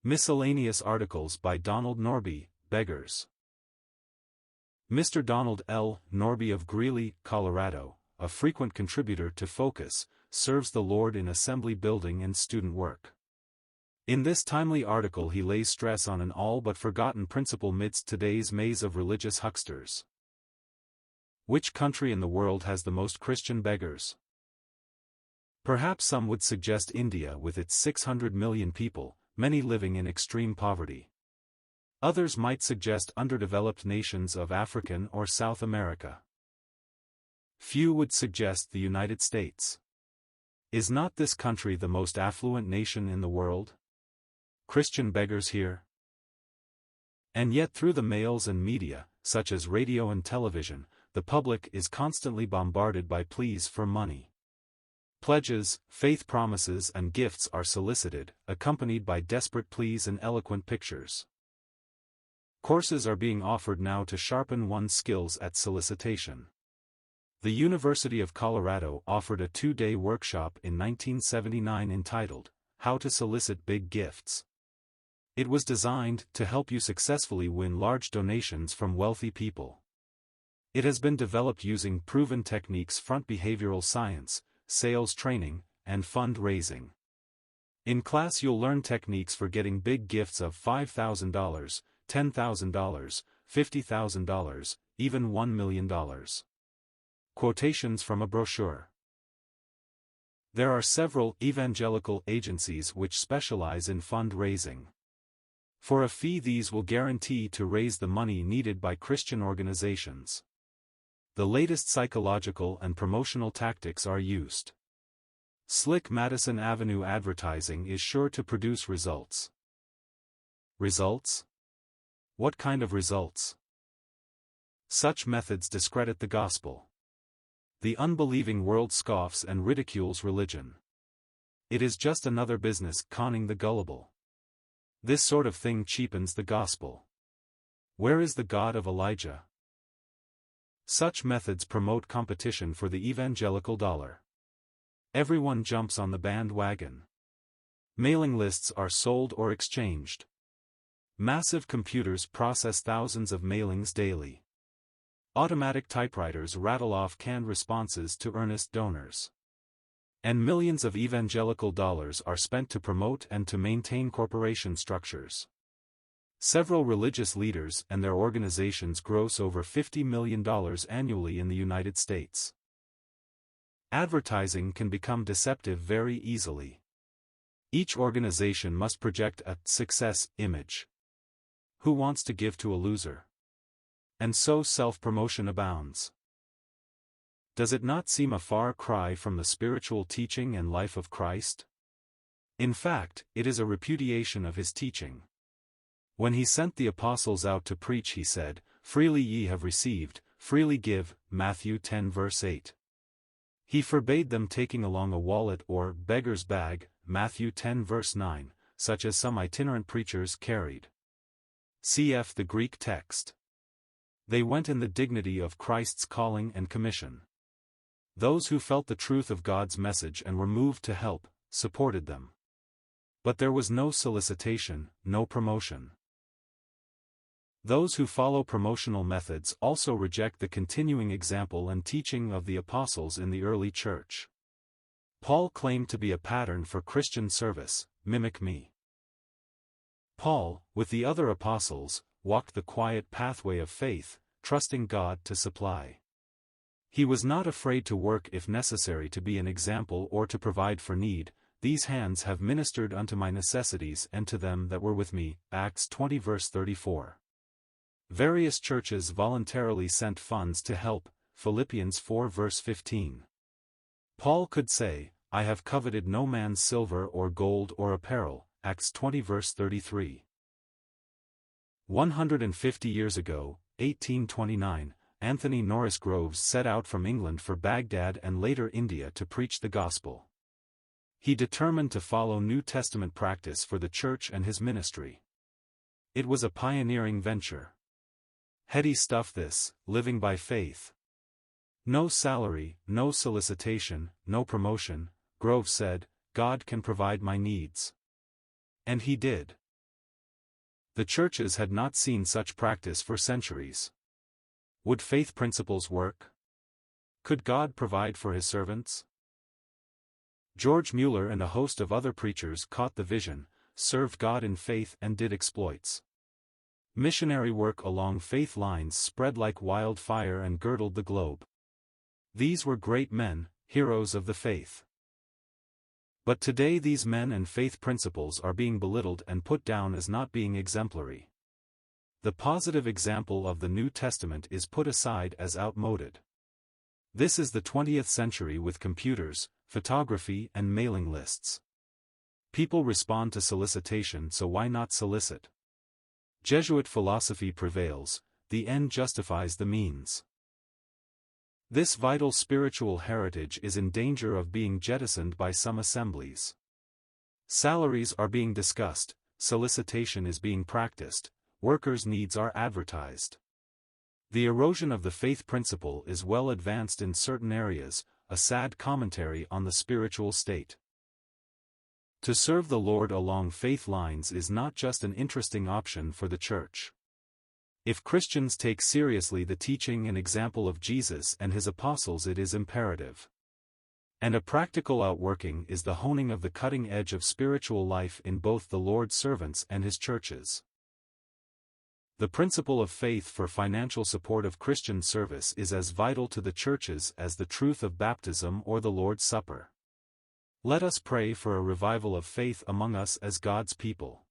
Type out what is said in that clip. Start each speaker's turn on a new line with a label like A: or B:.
A: Miscellaneous articles by Donald Norbie, Beggars. Mr. Donald L. Norbie of Greeley, Colorado, a frequent contributor to Focus, serves the Lord in assembly building and student work. In this timely article he lays stress on an all-but-forgotten principle midst today's maze of religious hucksters. Which country in the world has the most Christian beggars? Perhaps some would suggest India with its 600 million people, many living in extreme poverty. Others might suggest underdeveloped nations of African or South America. Few would suggest the United States. Is not this country the most affluent nation in the world? Christian beggars here? And yet through the mails and media, such as radio and television, the public is constantly bombarded by pleas for money. Pledges, faith promises and gifts are solicited, accompanied by desperate pleas and eloquent pictures. Courses are being offered now to sharpen one's skills at solicitation. The University of Colorado offered a 2-day workshop in 1979 entitled, How to Solicit Big Gifts. It was designed to help you successfully win large donations from wealthy people. It has been developed using proven techniques: front behavioral science, sales training, and fund-raising. In class you'll learn techniques for getting big gifts of $5,000, $10,000, $50,000, even $1 million. Quotations from a brochure. There are several evangelical agencies which specialize in fund-raising. For a fee these will guarantee to raise the money needed by Christian organizations. The latest psychological and promotional tactics are used. Slick Madison Avenue advertising is sure to produce results. Results? What kind of results? Such methods discredit the gospel. The unbelieving world scoffs and ridicules religion. It is just another business conning the gullible. This sort of thing cheapens the gospel. Where is the God of Elijah? Such methods promote competition for the evangelical dollar. Everyone jumps on the bandwagon. Mailing lists are sold or exchanged. Massive computers process thousands of mailings daily. Automatic typewriters rattle off canned responses to earnest donors. And millions of evangelical dollars are spent to promote and to maintain corporation structures. Several religious leaders and their organizations gross over $50 million annually in the United States. Advertising can become deceptive very easily. Each organization must project a success image. Who wants to give to a loser? And so self-promotion abounds. Does it not seem a far cry from the spiritual teaching and life of Christ? In fact, it is a repudiation of his teaching. When he sent the apostles out to preach he said, "Freely ye have received, freely give," Matthew 10 verse 8. He forbade them taking along a wallet or beggar's bag, Matthew 10 verse 9, such as some itinerant preachers carried. Cf. the Greek text. They went in the dignity of Christ's calling and commission. Those who felt the truth of God's message and were moved to help, supported them. But there was no solicitation, no promotion. Those who follow promotional methods also reject the continuing example and teaching of the apostles in the early church. Paul claimed to be a pattern for Christian service: mimic me. Paul, with the other apostles, walked the quiet pathway of faith, trusting God to supply. He was not afraid to work if necessary to be an example or to provide for need. These hands have ministered unto my necessities and to them that were with me, Acts 20 verse 34. Various churches voluntarily sent funds to help, Philippians 4 verse 15. Paul could say, I have coveted no man's silver or gold or apparel, Acts 20 verse 33. 150 years ago, 1829, Anthony Norris Groves set out from England for Baghdad and later India to preach the gospel. He determined to follow New Testament practice for the church and his ministry. It was a pioneering venture. Heady stuff this, living by faith. No salary, no solicitation, no promotion, Groves said, God can provide my needs. And he did. The churches had not seen such practice for centuries. Would faith principles work? Could God provide for his servants? George Mueller and a host of other preachers caught the vision, served God in faith and did exploits. Missionary work along faith lines spread like wildfire and girdled the globe. These were great men, heroes of the faith. But today these men and faith principles are being belittled and put down as not being exemplary. The positive example of the New Testament is put aside as outmoded. This is the 20th century with computers, photography and mailing lists. People respond to solicitation, so why not solicit? Jesuit philosophy prevails, the end justifies the means. This vital spiritual heritage is in danger of being jettisoned by some assemblies. Salaries are being discussed, solicitation is being practiced, workers' needs are advertised. The erosion of the faith principle is well advanced in certain areas, a sad commentary on the spiritual state. To serve the Lord along faith lines is not just an interesting option for the church. If Christians take seriously the teaching and example of Jesus and his apostles, it is imperative. And a practical outworking is the honing of the cutting edge of spiritual life in both the Lord's servants and his churches. The principle of faith for financial support of Christian service is as vital to the churches as the truth of baptism or the Lord's Supper. Let us pray for a revival of faith among us as God's people.